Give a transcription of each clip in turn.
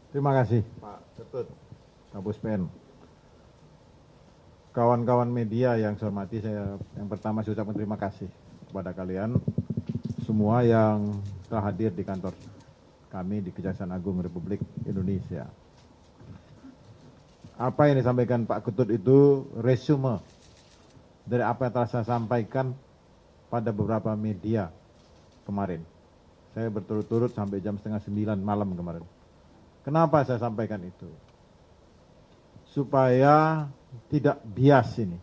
Terima kasih Pak Ketut, Kapus Pen. Kawan-kawan media yang saya hormati, saya yang pertama saya ucapkan terima kasih kepada kalian semua yang telah hadir di kantor kami di Kejaksaan Agung Republik Indonesia. Apa yang disampaikan Pak Ketut itu resume dari apa yang telah saya sampaikan pada beberapa media kemarin. Saya berturut-turut sampai jam 8:30 malam kemarin. Kenapa saya sampaikan itu? Supaya tidak bias ini.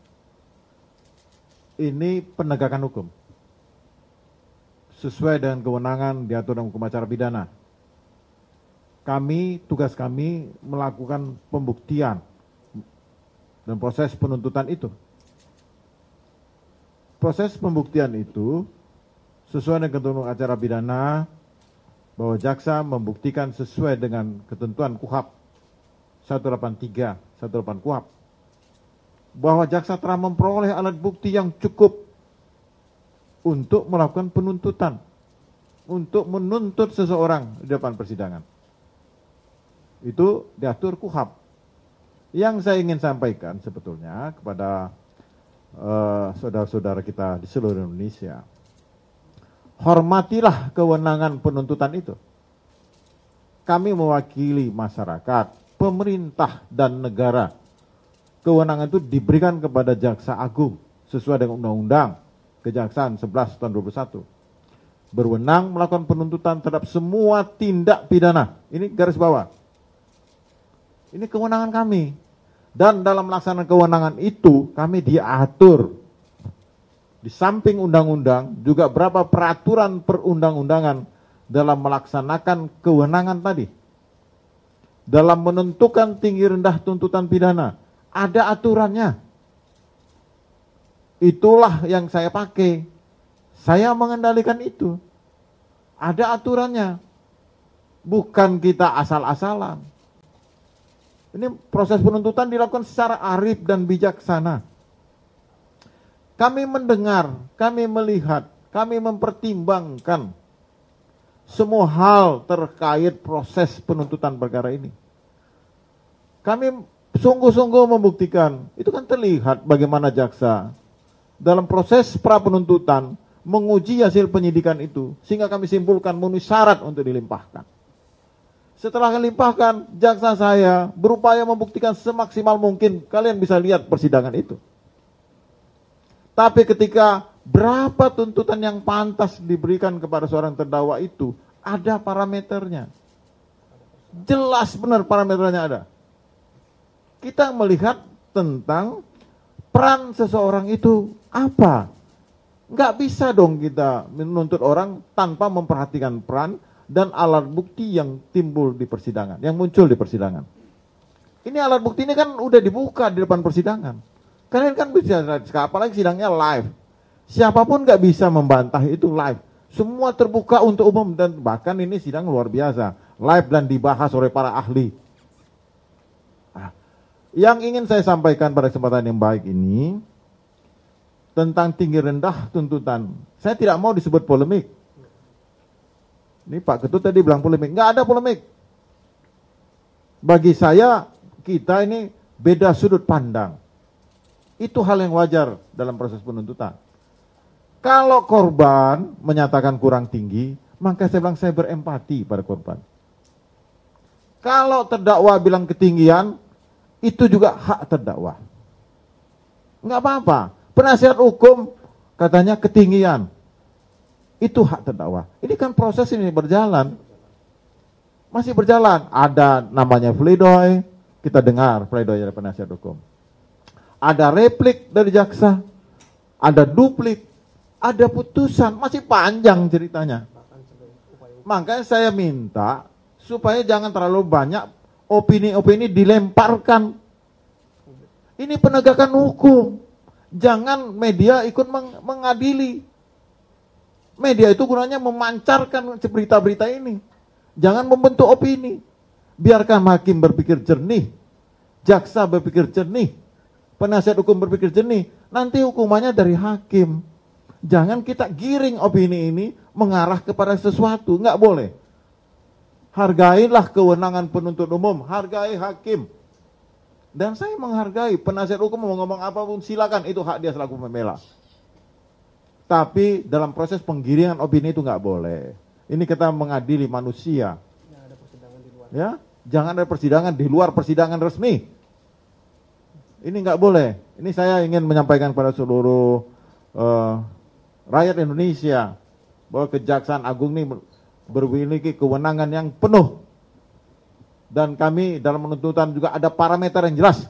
Ini penegakan hukum. Sesuai dengan kewenangan diatur dalam hukum acara pidana. Tugas kami melakukan pembuktian dan proses penuntutan itu. Proses pembuktian itu sesuai dengan ketentuan acara pidana bahwa jaksa membuktikan sesuai dengan ketentuan KUHP 183, 188 KUHP bahwa jaksa telah memperoleh alat bukti yang cukup untuk melakukan penuntutan, untuk menuntut seseorang di depan persidangan. Itu diatur KUHP. Yang saya ingin sampaikan sebetulnya kepada saudara-saudara kita di seluruh Indonesia, hormatilah kewenangan penuntutan itu. Kami mewakili masyarakat, pemerintah, dan negara. Kewenangan itu diberikan kepada Jaksa Agung sesuai dengan Undang-Undang Kejaksaan 11 tahun 2021. Berwenang melakukan penuntutan terhadap semua tindak pidana. Ini garis bawah. Ini kewenangan kami. Dan dalam melaksanakan kewenangan itu kami diatur. Di samping undang-undang juga berapa peraturan perundang-undangan dalam melaksanakan kewenangan tadi. Dalam menentukan tinggi rendah tuntutan pidana, ada aturannya. Itulah yang saya pakai. Saya mengendalikan itu. Ada aturannya. Bukan kita asal-asalan. Ini proses penuntutan dilakukan secara arif dan bijaksana. Kami mendengar, kami melihat, kami mempertimbangkan semua hal terkait proses penuntutan perkara ini. Kami sungguh-sungguh membuktikan, itu kan terlihat bagaimana jaksa dalam proses pra penuntutan menguji hasil penyidikan itu, sehingga kami simpulkan memenuhi syarat untuk dilimpahkan. Setelah dilimpahkan, jaksa saya berupaya membuktikan semaksimal mungkin. Kalian bisa lihat persidangan itu. Tapi ketika berapa tuntutan yang pantas diberikan kepada seorang terdakwa itu, ada parameternya. Jelas benar parameternya ada. Kita melihat tentang peran seseorang itu apa. Nggak bisa dong kita menuntut orang tanpa memperhatikan peran dan alat bukti yang timbul di persidangan, yang muncul di persidangan. Ini alat bukti ini kan udah dibuka di depan persidangan. Kalian kan bisa, apalagi sidangnya live. Siapapun nggak bisa membantah itu live. Semua terbuka untuk umum dan bahkan ini sidang luar biasa. Live dan dibahas oleh para ahli. Nah, yang ingin saya sampaikan pada kesempatan yang baik ini, tentang tinggi rendah tuntutan. Saya tidak mau disebut polemik. Ini Pak Ketut tadi bilang polemik. Nggak ada polemik. Bagi saya, kita ini beda sudut pandang. Itu hal yang wajar dalam proses penuntutan. Kalau korban menyatakan kurang tinggi, maka saya bilang saya berempati pada korban. Kalau terdakwa bilang ketinggian, itu juga hak terdakwa. Nggak apa-apa. Penasihat hukum katanya ketinggian. Itu hak terdakwa. Ini kan proses ini berjalan. Masih berjalan. Ada namanya pledoi. Kita dengar pledoi dari penasihat hukum. Ada replik dari jaksa. Ada duplik. Ada putusan. Masih panjang ceritanya. Makanya saya minta supaya jangan terlalu banyak opini-opini dilemparkan. Ini penegakan hukum. Jangan media ikut mengadili. Media itu gunanya memancarkan berita-berita ini. Jangan membentuk opini. Biarkan hakim berpikir jernih. Jaksa berpikir jernih. Penasihat hukum berpikir jernih. Nanti hukumannya dari hakim. Jangan kita giring opini ini mengarah kepada sesuatu. Nggak boleh. Hargailah kewenangan penuntut umum, hargai hakim. Dan saya menghargai penasihat hukum mau ngomong apapun silakan, itu hak dia selaku pembela. Tapi dalam proses penggiringan opini itu nggak boleh. Ini kita mengadili manusia. Ya, jangan ada persidangan di luar persidangan resmi. Ini nggak boleh. Ini saya ingin menyampaikan kepada seluruh rakyat Indonesia bahwa Kejaksaan Agung ini memiliki kewenangan yang penuh. Dan kami dalam penuntutan juga ada parameter yang jelas.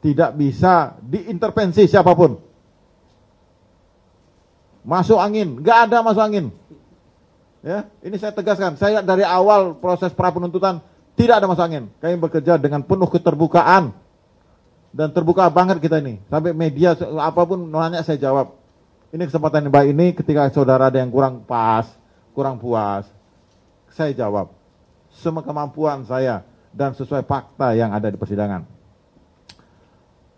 Tidak bisa diintervensi siapapun. Masuk angin, nggak ada masuk angin. Ya, ini saya tegaskan. Saya dari awal proses pra penuntutan tidak ada masuk angin. Kami bekerja dengan penuh keterbukaan. Dan terbuka banget kita ini. Sampai media apapun nanya saya jawab. Ini kesempatan yang baik ini ketika saudara ada yang kurang pas, kurang puas, saya jawab semua kemampuan saya dan sesuai fakta yang ada di persidangan.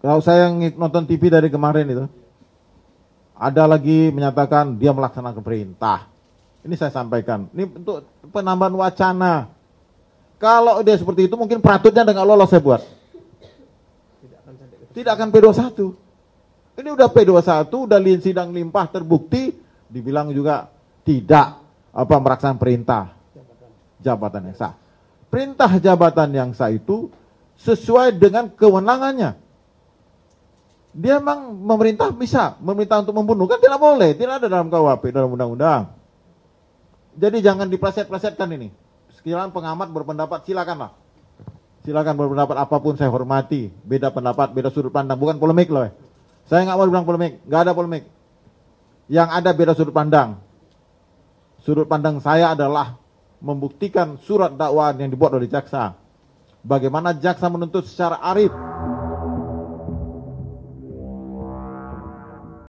Kalau saya nonton TV dari kemarin itu, ada lagi menyatakan dia melaksanakan perintah. Ini saya sampaikan, ini untuk penambahan wacana. Kalau dia seperti itu mungkin peratutnya dengan lolos saya buat. Tidak akan P21. Ini udah P21, udah sidang limpah terbukti, dibilang juga tidak melaksanakan perintah jabatan yang sah. Perintah jabatan yang sah itu sesuai dengan kewenangannya. Dia memang memerintah bisa, memerintah untuk membunuh kan tidak boleh, tidak ada dalam KUHP, dalam undang-undang. Jadi jangan dipleset-plesetkan ini. Sekiranya pengamat berpendapat silakanlah. Silakan berpendapat apapun saya hormati. Beda pendapat, beda sudut pandang, bukan polemik loh. Saya nggak mau bilang polemik, nggak ada polemik. Yang ada beda sudut pandang. Sudut pandang saya adalah membuktikan surat dakwaan yang dibuat oleh jaksa. Bagaimana jaksa menuntut secara arif,